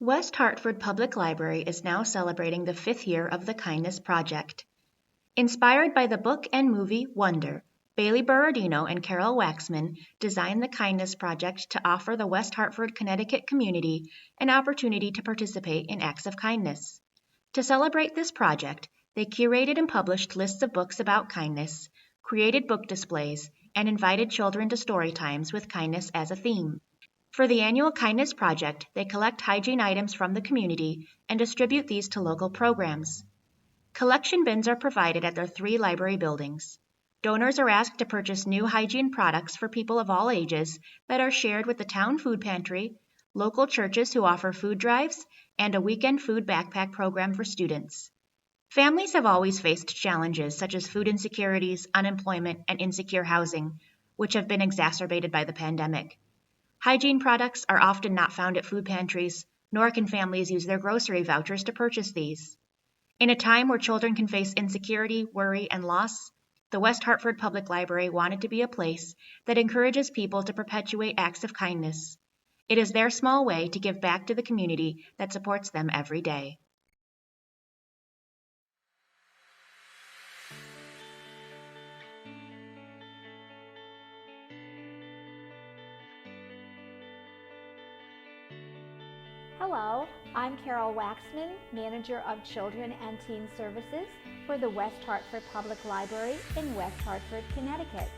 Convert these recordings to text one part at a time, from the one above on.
West Hartford Public Library is now celebrating the 5th year of the Kindness Project. Inspired by the book and movie Wonder, Bailey Berardino and Carol Waxman designed the Kindness Project to offer the West Hartford, Connecticut community an opportunity to participate in acts of kindness. To celebrate this project, they curated and published lists of books about kindness, created book displays, and invited children to story times with kindness as a theme. For the annual Kindness Project, they collect hygiene items from the community and distribute these to local programs. Collection bins are provided at their 3 library buildings. Donors are asked to purchase new hygiene products for people of all ages that are shared with the town food pantry, local churches who offer food drives, and a weekend food backpack program for students. Families have always faced challenges such as food insecurities, unemployment, and insecure housing, which have been exacerbated by the pandemic. Hygiene products are often not found at food pantries, nor can families use their grocery vouchers to purchase these. In a time where children can face insecurity, worry, and loss, the West Hartford Public Library wanted to be a place that encourages people to perpetuate acts of kindness. It is their small way to give back to the community that supports them every day. Hello, I'm Carol Waxman, Manager of Children and Teen Services for the West Hartford Public Library in West Hartford, Connecticut.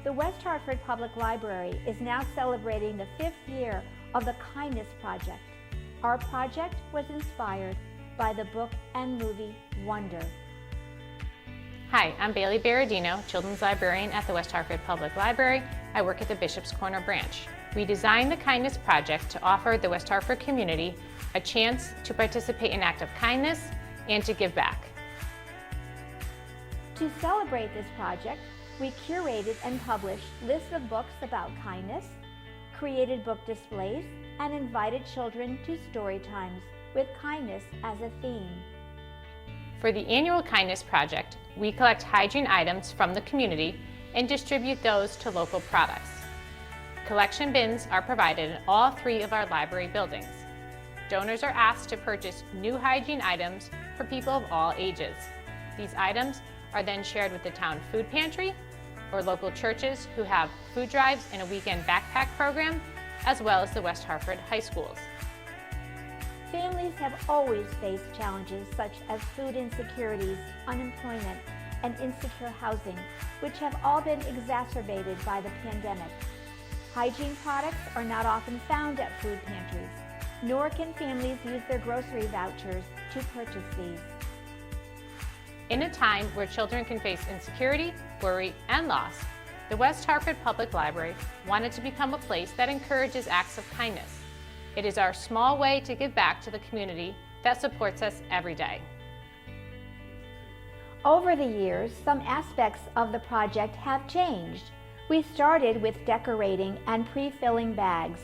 The West Hartford Public Library is now celebrating the 5th year of the Kindness Project. Our project was inspired by the book and movie Wonder. Hi, I'm Bailey Berardino, Children's Librarian at the West Hartford Public Library. I work at the Bishop's Corner branch. We designed the Kindness Project to offer the West Hartford community a chance to participate in an act of kindness and to give back. To celebrate this project, we curated and published lists of books about kindness, created book displays, and invited children to story times with kindness as a theme. For the annual Kindness Project, we collect hygiene items from the community and distribute those to local products. Collection bins are provided in all 3 of our library buildings. Donors are asked to purchase new hygiene items for people of all ages. These items are then shared with the town food pantry or local churches who have food drives and a weekend backpack program, as well as the West Hartford high schools. Families have always faced challenges such as food insecurities, unemployment, and insecure housing, which have all been exacerbated by the pandemic. Hygiene products are not often found at food pantries, nor can families use their grocery vouchers to purchase these. In a time where children can face insecurity, worry, and loss, the West Hartford Public Library wanted to become a place that encourages acts of kindness. It is our small way to give back to the community that supports us every day. Over the years, some aspects of the project have changed. We started with decorating and pre-filling bags,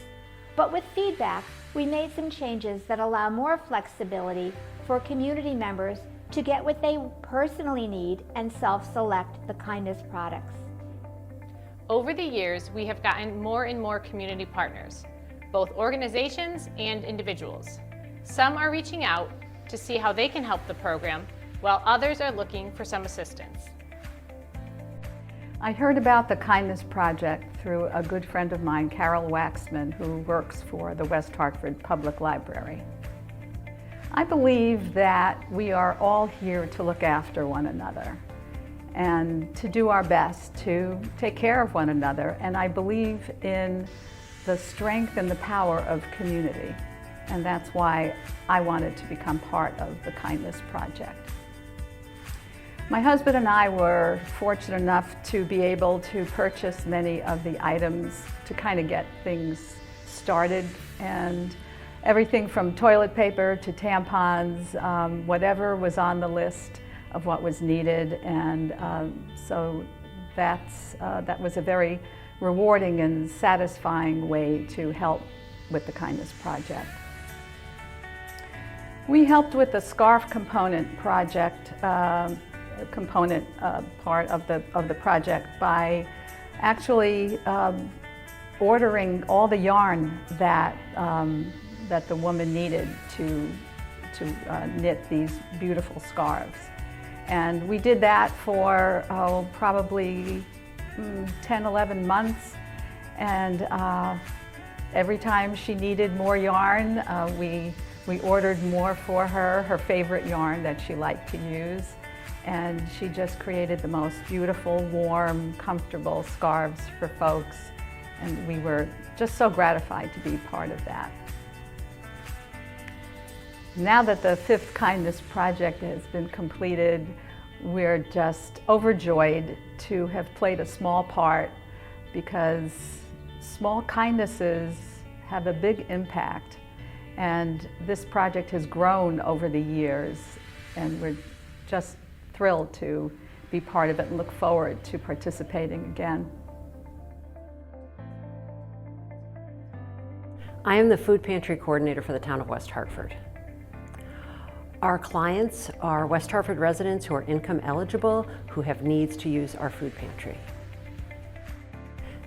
but with feedback, we made some changes that allow more flexibility for community members to get what they personally need and self-select the kindness products. Over the years, we have gotten more and more community partners, both organizations and individuals. Some are reaching out to see how they can help the program, while others are looking for some assistance. I heard about the Kindness Project through a good friend of mine, Carol Waxman, who works for the West Hartford Public Library. I believe that we are all here to look after one another and to do our best to take care of one another, and I believe in the strength and the power of community, and that's why I wanted to become part of the Kindness Project. My husband and I were fortunate enough to be able to purchase many of the items to kind of get things started, and everything from toilet paper to tampons, whatever was on the list of what was needed, and so that was a very rewarding and satisfying way to help with the Kindness Project. We helped with the scarf component project, part of the project by actually ordering all the yarn that that the woman needed to knit these beautiful scarves. And we did that for probably 10, 11 months. And every time she needed more yarn, we ordered more for her, her favorite yarn that she liked to use. And she just created the most beautiful, warm, comfortable scarves for folks. And we were just so gratified to be part of that. Now that the 5th Kindness Project has been completed, we're just overjoyed to have played a small part, because small kindnesses have a big impact. And this project has grown over the years, and we're just thrilled to be part of it and look forward to participating again. I am the food pantry coordinator for the town of West Hartford. Our clients are West Hartford residents who are income eligible, who have needs to use our food pantry.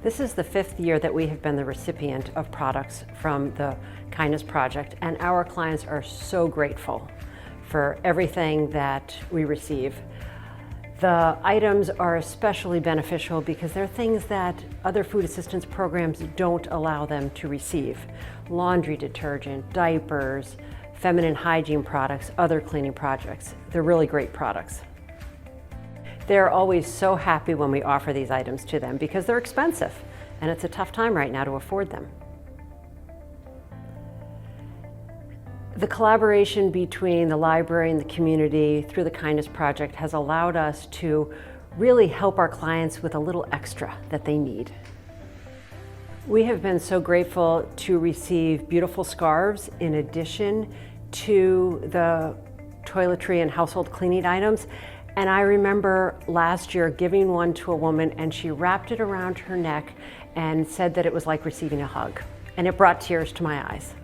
This is the 5th year that we have been the recipient of products from the Kindness Project, and our clients are so grateful for everything that we receive. The items are especially beneficial because they're things that other food assistance programs don't allow them to receive. Laundry detergent, diapers, feminine hygiene products, other cleaning projects. They're really great products. They're always so happy when we offer these items to them because they're expensive, and it's a tough time right now to afford them. The collaboration between the library and the community through the Kindness Project has allowed us to really help our clients with a little extra that they need. We have been so grateful to receive beautiful scarves in addition to the toiletry and household cleaning items. And I remember last year giving one to a woman, and she wrapped it around her neck and said that it was like receiving a hug. And it brought tears to my eyes.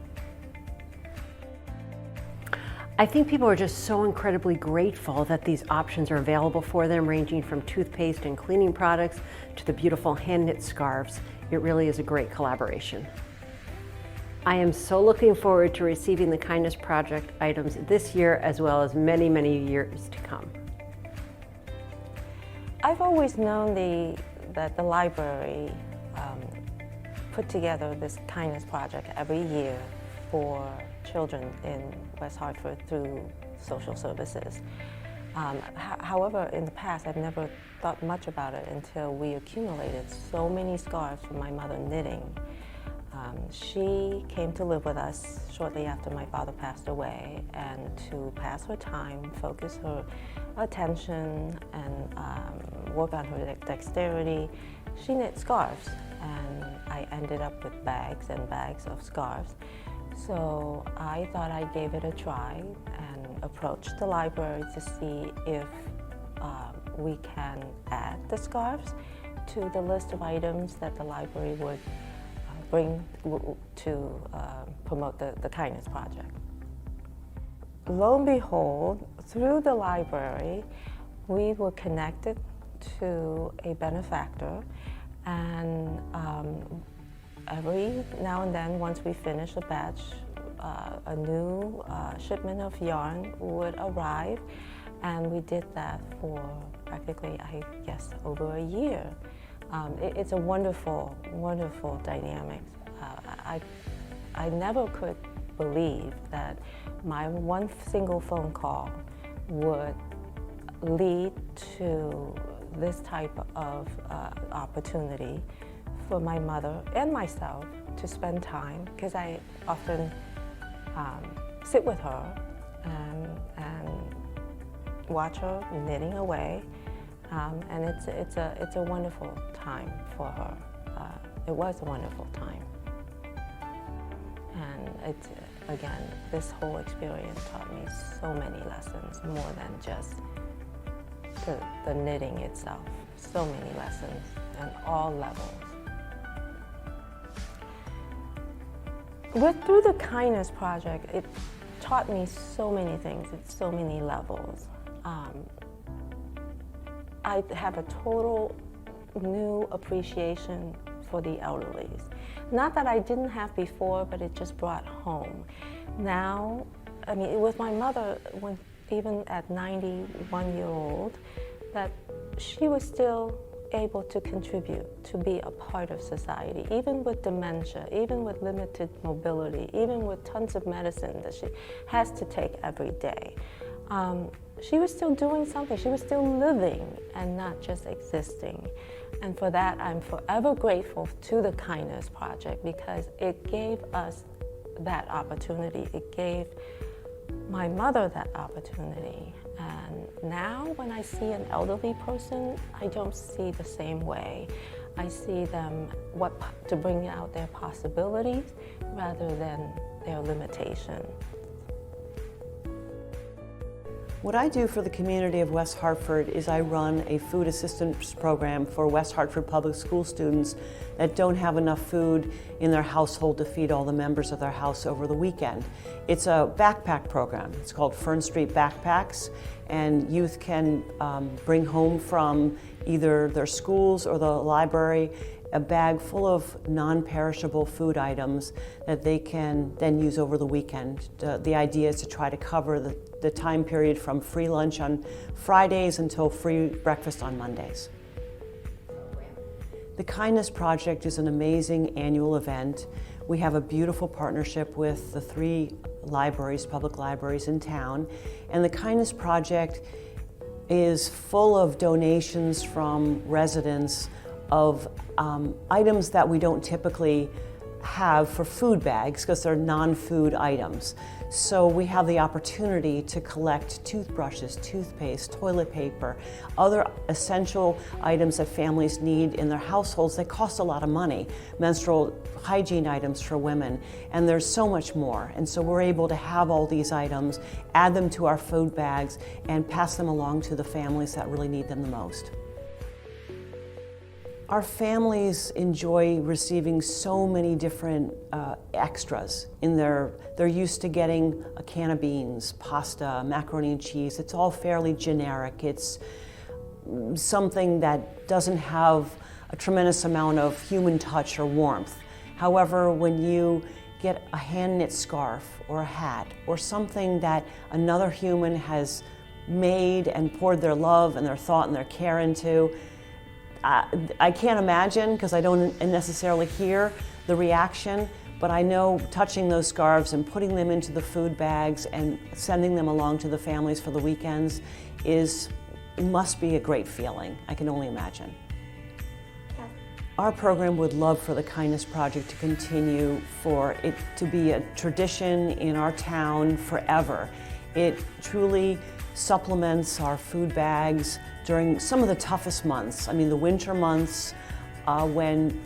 I think people are just so incredibly grateful that these options are available for them, ranging from toothpaste and cleaning products to the beautiful hand-knit scarves. It really is a great collaboration. I am so looking forward to receiving the Kindness Project items this year, as well as many, many years to come. I've always known that the library put together this Kindness Project every year for children in West Hartford through social services. However, in the past, I've never thought much about it until we accumulated so many scarves from my mother knitting. She came to live with us shortly after my father passed away, and to pass her time, focus her attention, and work on her dexterity, she knit scarves, and I ended up with bags and bags of scarves. So I thought I gave it a try and approached the library to see if we can add the scarves to the list of items that the library would bring to promote the Kindness Project. Lo and behold, through the library, we were connected to a benefactor, and every now and then, once we finish a batch, a new shipment of yarn would arrive, and we did that for practically, I guess, over a year. It's a wonderful, wonderful dynamic. I never could believe that my one single phone call would lead to this type of opportunity for my mother and myself to spend time, because I often sit with her and watch her knitting away. And it's a wonderful time for her. It was a wonderful time. And again, this whole experience taught me so many lessons, more than just the knitting itself. So many lessons on all levels. Through the Kindness Project, it taught me so many things at so many levels. I have a total new appreciation for the elderlies. Not that I didn't have before, but it just brought home. Now, I mean, with my mother, even at 91-year-old, that she was still able to contribute, to be a part of society, even with dementia, even with limited mobility, even with tons of medicine that she has to take every day. She was still doing something. She was still living and not just existing. And for that, I'm forever grateful to the Kindness Project, because it gave us that opportunity. It gave my mother that opportunity. And now when I see an elderly person, I don't see the same way. I see them to bring out their possibilities rather than their limitation. What I do for the community of West Hartford is I run a food assistance program for West Hartford public school students that don't have enough food in their household to feed all the members of their house over the weekend. It's a backpack program. It's called Fern Street Backpacks, and youth can bring home from either their schools or the library a bag full of non-perishable food items that they can then use over the weekend. The idea is to try to cover the time period from free lunch on Fridays until free breakfast on Mondays. The Kindness Project is an amazing annual event. We have a beautiful partnership with the 3 libraries, public libraries in town, and the Kindness Project is full of donations from residents of items that we don't typically have for food bags because they're non-food items. So we have the opportunity to collect toothbrushes, toothpaste, toilet paper, other essential items that families need in their households that cost a lot of money, menstrual hygiene items for women, and there's so much more. And so we're able to have all these items, add them to our food bags, and pass them along to the families that really need them the most. Our families enjoy receiving so many different extras. They're used to getting a can of beans, pasta, macaroni and cheese. It's all fairly generic. It's something that doesn't have a tremendous amount of human touch or warmth. However, when you get a hand-knit scarf or a hat or something that another human has made and poured their love and their thought and their care into, I can't imagine, because I don't necessarily hear the reaction, but I know touching those scarves and putting them into the food bags and sending them along to the families for the weekends must be a great feeling. I can only imagine. Our program would love for the Kindness Project to continue, for it to be a tradition in our town forever. It truly supplements our food bags during some of the toughest months. I mean, the winter months when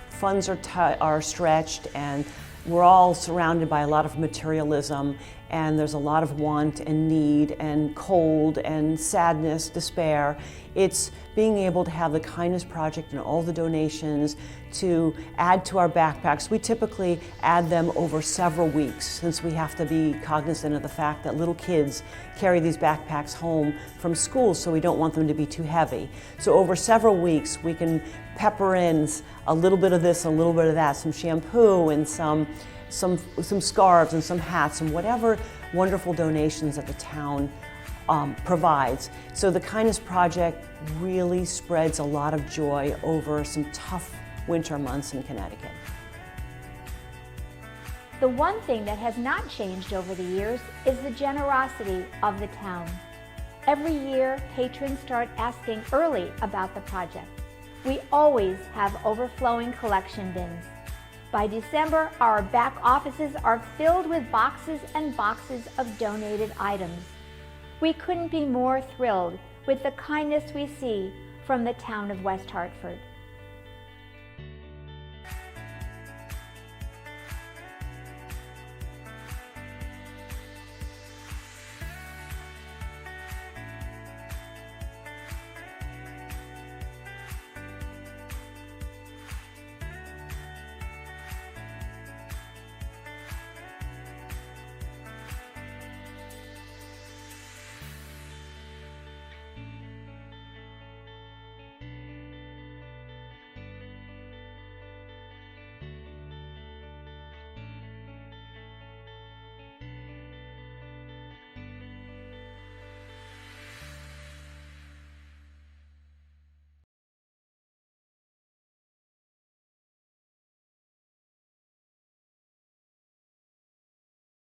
funds are stretched and we're all surrounded by a lot of materialism, and there's a lot of want and need and cold and sadness, despair. It's being able to have the Kindness Project and all the donations to add to our backpacks. We typically add them over several weeks, since we have to be cognizant of the fact that little kids carry these backpacks home from school, so we don't want them to be too heavy. So over several weeks, we can pepper in a little bit of this, a little bit of that, some shampoo and some scarves and some hats and whatever wonderful donations that the town provides. So the Kindness Project really spreads a lot of joy over some tough winter months in Connecticut. The one thing that has not changed over the years is the generosity of the town. Every year, patrons start asking early about the project. We always have overflowing collection bins. By December, our back offices are filled with boxes and boxes of donated items. We couldn't be more thrilled with the kindness we see from the town of West Hartford.